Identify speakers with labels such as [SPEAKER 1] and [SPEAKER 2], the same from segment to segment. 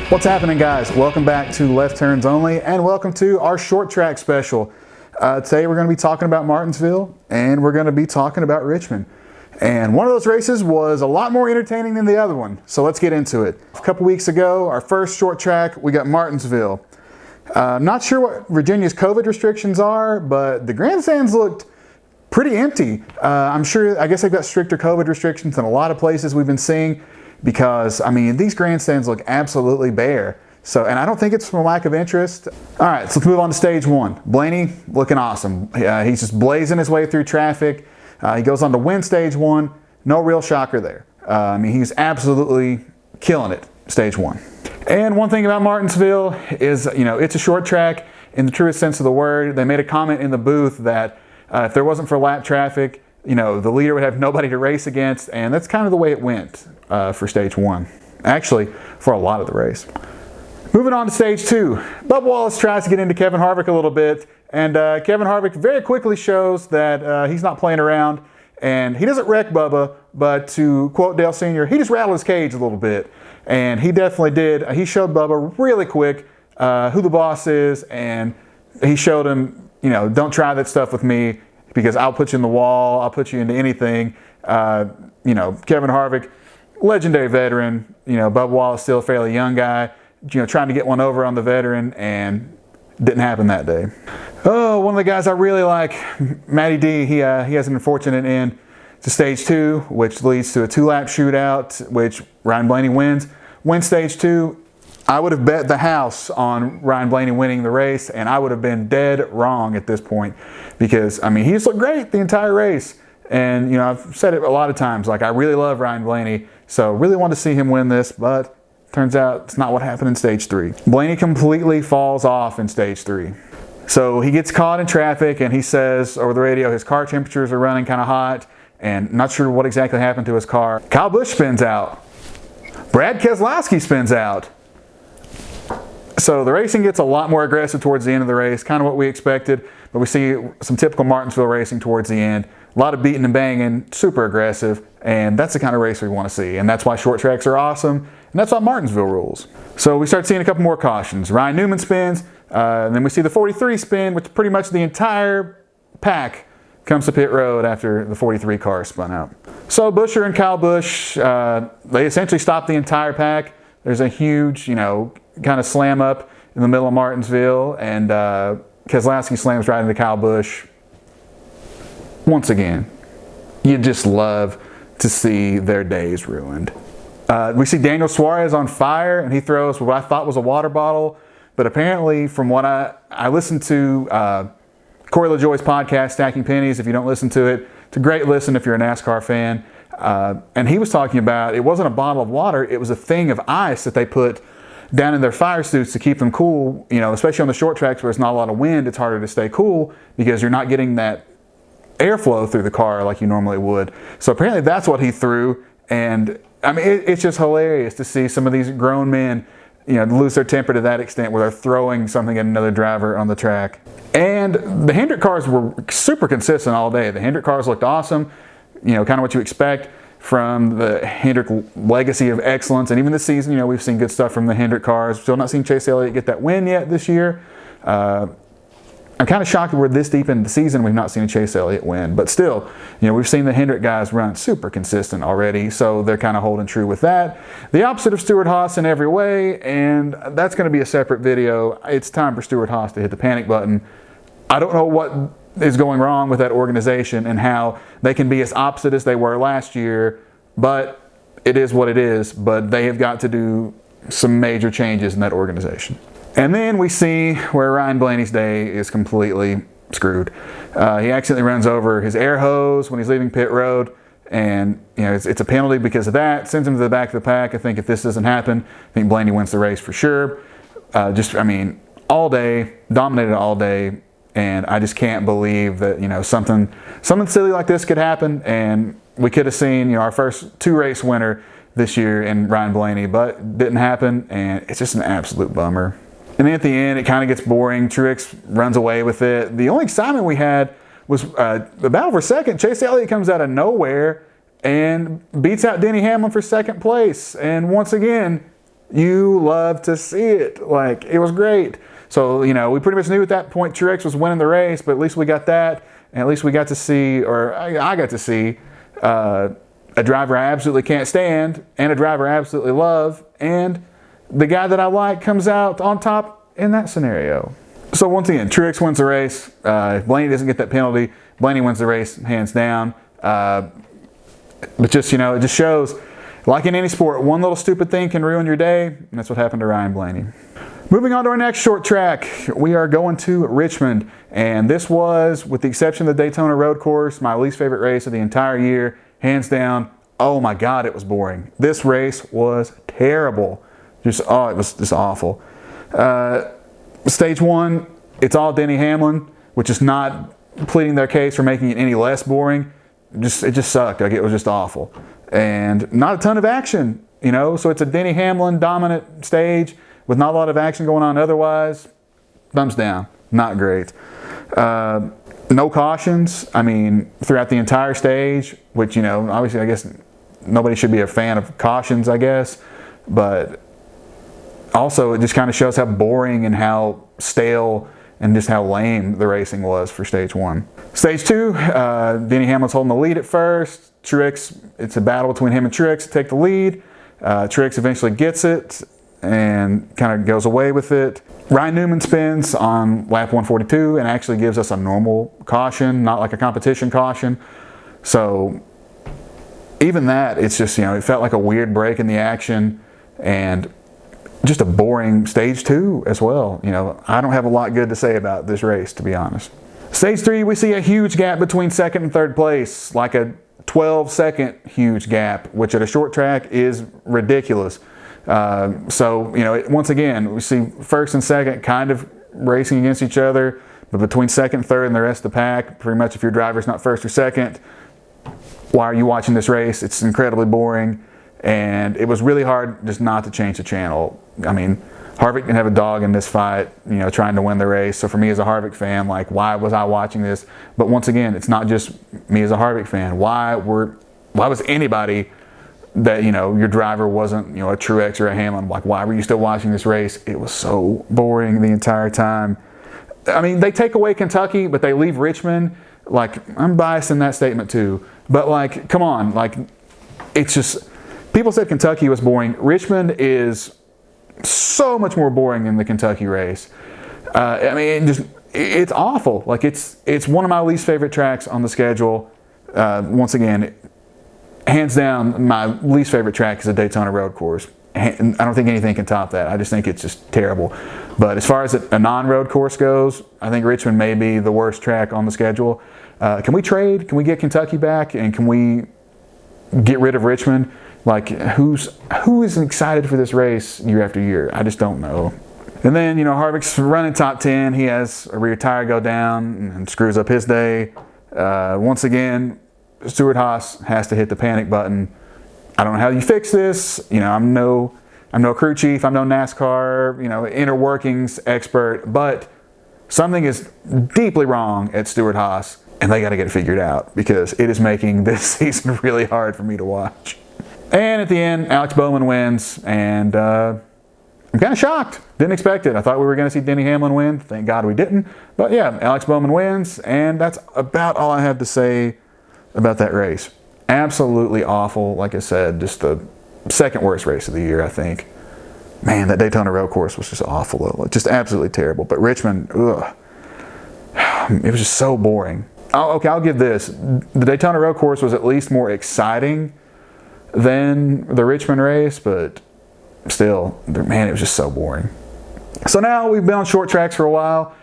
[SPEAKER 1] What's happening, guys? Welcome back to Left Turns Only, and welcome to our short track special. Today we're going to be talking about Martinsville, and we're going to be talking about Richmond. And one of those races was a lot more entertaining than the other one, so let's get into it. A couple weeks ago, our first short track, we got Martinsville. Not sure what Virginia's COVID restrictions are, but the grandstands looked pretty empty. I guess they've got stricter COVID restrictions than a lot of places we've been seeing, because, I mean, these grandstands look absolutely bare. So, and I don't think it's from a lack of interest. All right, so let's move on to stage one. Blaney looking awesome. He's just blazing his way through traffic. He goes on to win stage one. No real shocker there. He's absolutely killing it, stage one. And one thing about Martinsville is, it's a short track in the truest sense of the word. They made a comment in the booth that if there wasn't for lap traffic, the leader would have nobody to race against, and that's kind of the way it went for stage one. Actually, for a lot of the race. Moving on to stage two, Bubba Wallace tries to get into Kevin Harvick a little bit, and Kevin Harvick very quickly shows that he's not playing around, and he doesn't wreck Bubba, but to quote Dale Sr., he just rattled his cage a little bit, and he definitely did. He showed Bubba really quick who the boss is, and he showed him, don't try that stuff with me, because I'll put you in the wall, I'll put you into anything. Kevin Harvick, legendary veteran, Bubba Wallace still a fairly young guy, trying to get one over on the veteran, and didn't happen that day. Oh, one of the guys I really like, Matty D, he has an unfortunate end to stage two, which leads to a two-lap shootout, which Ryan Blaney wins. Wins stage two. I would have bet the house on Ryan Blaney winning the race, and I would have been dead wrong at this point, because he just looked great the entire race. And I've said it a lot of times, like, I really love Ryan Blaney, so really want to see him win this, but turns out it's not what happened in stage three. Blaney completely falls off in stage three. So he gets caught in traffic, and he says over the radio his car temperatures are running kind of hot, and not sure what exactly happened to his car. Kyle Busch spins out. Brad Keselowski spins out. So the racing gets a lot more aggressive towards the end of the race, kind of what we expected, but we see some typical Martinsville racing towards the end. A lot of beating and banging, super aggressive, and that's the kind of race we want to see. And that's why short tracks are awesome, and that's why Martinsville rules. So we start seeing a couple more cautions. Ryan Newman spins, and then we see the 43 spin, which pretty much the entire pack comes to pit road after the 43 car spun out. So Buescher and Kyle Busch, they essentially stop the entire pack. There's a huge, kind of slam up in the middle of Martinsville, and Keselowski slams right into Kyle Busch. Once again, you just love to see their days ruined. We see Daniel Suarez on fire, and he throws what I thought was a water bottle, but apparently from what I listened to Corey LaJoie's podcast, Stacking Pennies. If you don't listen to it, it's a great listen if you're a NASCAR fan. And he was talking about, it wasn't a bottle of water, it was a thing of ice that they put down in their fire suits to keep them cool, especially on the short tracks where there's not a lot of wind. It's harder to stay cool because you're not getting that airflow through the car like you normally would. So apparently that's what he threw, and it's just hilarious to see some of these grown men lose their temper to that extent where they're throwing something at another driver on the track. And the Hendrick cars were super consistent all day. The Hendrick cars looked awesome, kind of what you expect from the Hendrick legacy of excellence. And even this season, we've seen good stuff from the Hendrick cars. Still not seen Chase Elliott get that win yet this year. I'm kind of shocked that we're this deep into the season we've not seen a Chase Elliott win. But still, we've seen the Hendrick guys run super consistent already, so they're kind of holding true with that. The opposite of Stewart-Haas in every way, and that's going to be a separate video. It's time for Stewart-Haas to hit the panic button. I don't know what is going wrong with that organization and how they can be as opposite as they were last year, but it is what it is. But they have got to do some major changes in that organization. And then we see where Ryan Blaney's day is completely screwed. He accidentally runs over his air hose when he's leaving pit road, and it's a penalty because of that. Sends him to the back of the pack. I think if this doesn't happen, I think Blaney wins the race for sure. All day, dominated all day, and I just can't believe that something silly like this could happen, and we could have seen our first two-race winner this year in Ryan Blaney, but it didn't happen, and it's just an absolute bummer. And then at the end, it kind of gets boring. Truex runs away with it. The only excitement we had was the battle for second. Chase Elliott comes out of nowhere and beats out Denny Hamlin for second place. And once again, You love to see it. Like, it was great. So, you know, we pretty much knew at that point Truex was winning the race, but at least we got that. And at least we got to see, or I got to see, a driver I absolutely can't stand and a driver I absolutely love. And the guy that I like comes out on top in that scenario. So once again, Truex wins the race. Blaney doesn't get that penalty. Blaney wins the race hands down. But just, you know, it just shows, like in any sport, one little stupid thing can ruin your day. And that's what happened to Ryan Blaney. Moving on to our next short track, we are going to Richmond. And this was, with the exception of the Daytona Road Course, my least favorite race of the entire year. Hands down. Oh my God, it was boring. This race was terrible. It was just awful. Stage 1, it's all Denny Hamlin, which is not pleading their case for making it any less boring. It just sucked. Like, it was just awful. And not a ton of action, you know, so it's a Denny Hamlin dominant stage with not a lot of action going on otherwise. Thumbs down. Not great. No cautions. I mean, throughout the entire stage, which, you know, obviously I guess nobody should be a fan of cautions, I guess. But also it just kind of shows how boring and how stale and just how lame the racing was for stage 1. Stage 2, Denny Hamlin's holding the lead at first. Truex, it's a battle between him and Truex to take the lead. Truex eventually gets it and kind of goes away with it. Ryan Newman spins on lap 142 and actually gives us a normal caution, not like a competition caution. So even that, it's just, you know, it felt like a weird break in the action and just a boring stage 2 as well. You know, I don't have a lot good to say about this race, to be honest. Stage 3, we see a huge gap between second and third place, like a 12-second huge gap, which at a short track is ridiculous. So, you know, once again, we see first and second kind of racing against each other, but between second and third and the rest of the pack, pretty much if your driver's not first or second, why are you watching this race? It's incredibly boring, and it was really hard just not to change the channel. I mean, Harvick can have a dog in this fight, you know, trying to win the race. So for me as a Harvick fan, like, why was I watching this? But once again, it's not just me as a Harvick fan. Why was anybody that, you know, your driver wasn't, you know, a Truex or a Hamlin, like, why were you still watching this race? It was so boring the entire time. I mean, they take away Kentucky, but they leave Richmond. Like, I'm biased in that statement too. But, like, come on. Like, it's just, people said Kentucky was boring. Richmond is so much more boring than the Kentucky race. I mean, it's awful. Like, it's one of my least favorite tracks on the schedule. Once again, hands down, my least favorite track is the Daytona Road Course. And I don't think anything can top that. I just think it's just terrible. But as far as a non-road course goes, I think Richmond may be the worst track on the schedule. Can we trade? Can we get Kentucky back? And can we get rid of Richmond? Like, who is excited for this race year after year? I just don't know. And then, you know, Harvick's running top 10. He has a rear tire go down and screws up his day. Once again, Stewart-Haas has to hit the panic button. I don't know how you fix this. You know, I'm no crew chief. I'm no NASCAR, you know, inner workings expert. But something is deeply wrong at Stewart-Haas, and they got to get it figured out because it is making this season really hard for me to watch. And at the end, Alex Bowman wins, and I'm kind of shocked. Didn't expect it. I thought we were going to see Denny Hamlin win. Thank God we didn't. But yeah, Alex Bowman wins, and that's about all I have to say about that race. Absolutely awful. Like I said, just the second worst race of the year, I think. Man, that Daytona Road Course was just awful. Just absolutely terrible. But Richmond, ugh. It was just so boring. Oh, okay, I'll give this. The Daytona Road Course was at least more exciting than the Richmond race, but still, man, it was just so boring. So now we've been on short tracks for a while,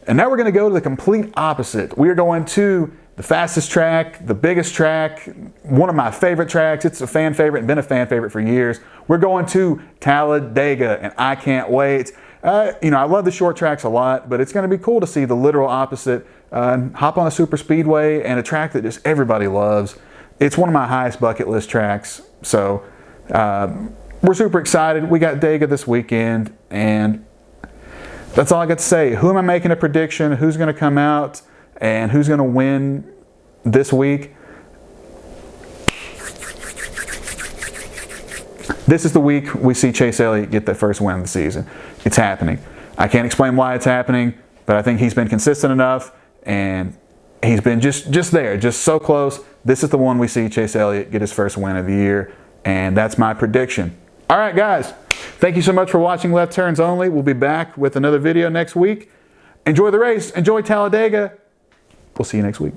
[SPEAKER 1] and now we're going to go to the complete opposite. We are going to the fastest track, the biggest track, one of my favorite tracks. It's a fan favorite and been a fan favorite for years. We're going to Talladega, and I can't wait. You know, I love the short tracks a lot, but it's going to be cool to see the literal opposite. Hop on a super speedway and a track that just everybody loves. It's one of my highest bucket list tracks. So we're super excited. We got Dega this weekend, and that's all I got to say. Who am I making a prediction? Who's going to come out and who's going to win this week? This is the week we see Chase Elliott get that first win of the season. It's happening. I can't explain why it's happening, but I think he's been consistent enough, and he's been just there, just so close. This is the one we see Chase Elliott get his first win of the year, and that's my prediction. All right, guys. Thank you so much for watching Left Turns Only. We'll be back with another video next week. Enjoy the race. Enjoy Talladega. We'll see you next week.